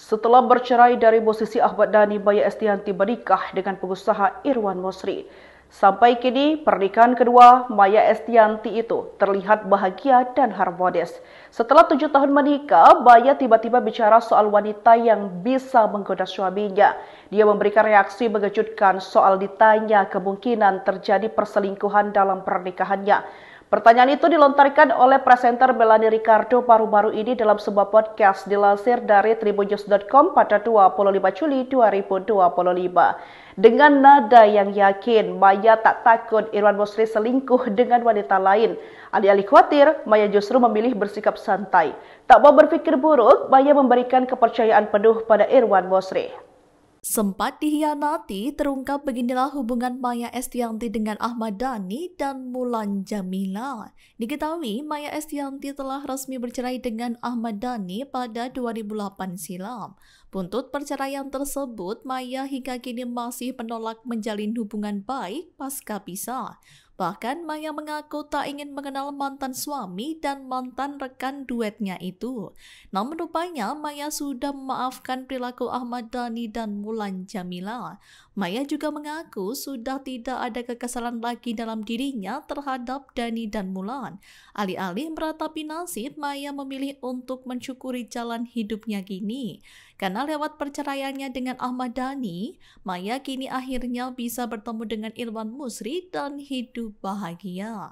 Setelah bercerai dari musisi Ahmad Dhani, Maya Estianty menikah dengan pengusaha Irwan Mosri. Sampai kini, pernikahan kedua Maya Estianty itu terlihat bahagia dan harmonis. Setelah 7 tahun menikah, Maya tiba-tiba bicara soal wanita yang bisa menggoda suaminya. Dia memberikan reaksi mengejutkan soal ditanya kemungkinan terjadi perselingkuhan dalam pernikahannya. Pertanyaan itu dilontarkan oleh presenter Melanie Ricardo baru-baru ini dalam sebuah podcast dilansir dari tribunnews.com pada 25 Juli 2025. Dengan nada yang yakin, Maya tak takut Irwan Mosri selingkuh dengan wanita lain. Alih-alih khawatir, Maya justru memilih bersikap santai. Tak mau berpikir buruk, Maya memberikan kepercayaan penuh pada Irwan Mosri. Sempat dikhianati, terungkap beginilah hubungan Maya Estianty dengan Ahmad Dhani dan Mulan Jameela. Diketahui Maya Estianty telah resmi bercerai dengan Ahmad Dhani pada 2008 silam. Buntut perceraian tersebut, Maya hingga kini masih menolak menjalin hubungan baik pasca pisah. Bahkan Maya mengaku tak ingin mengenal mantan suami dan mantan rekan duetnya itu. Namun rupanya Maya sudah memaafkan perilaku Ahmad Dhani dan Mulan Jameela. Maya juga mengaku sudah tidak ada kekesalan lagi dalam dirinya terhadap Dhani dan Mulan. Alih-alih meratapi nasib, Maya memilih untuk mensyukuri jalan hidupnya kini. Karena lewat perceraiannya dengan Ahmad Dhani, Maya kini akhirnya bisa bertemu dengan Irwan Mosri dan hidup bahagia.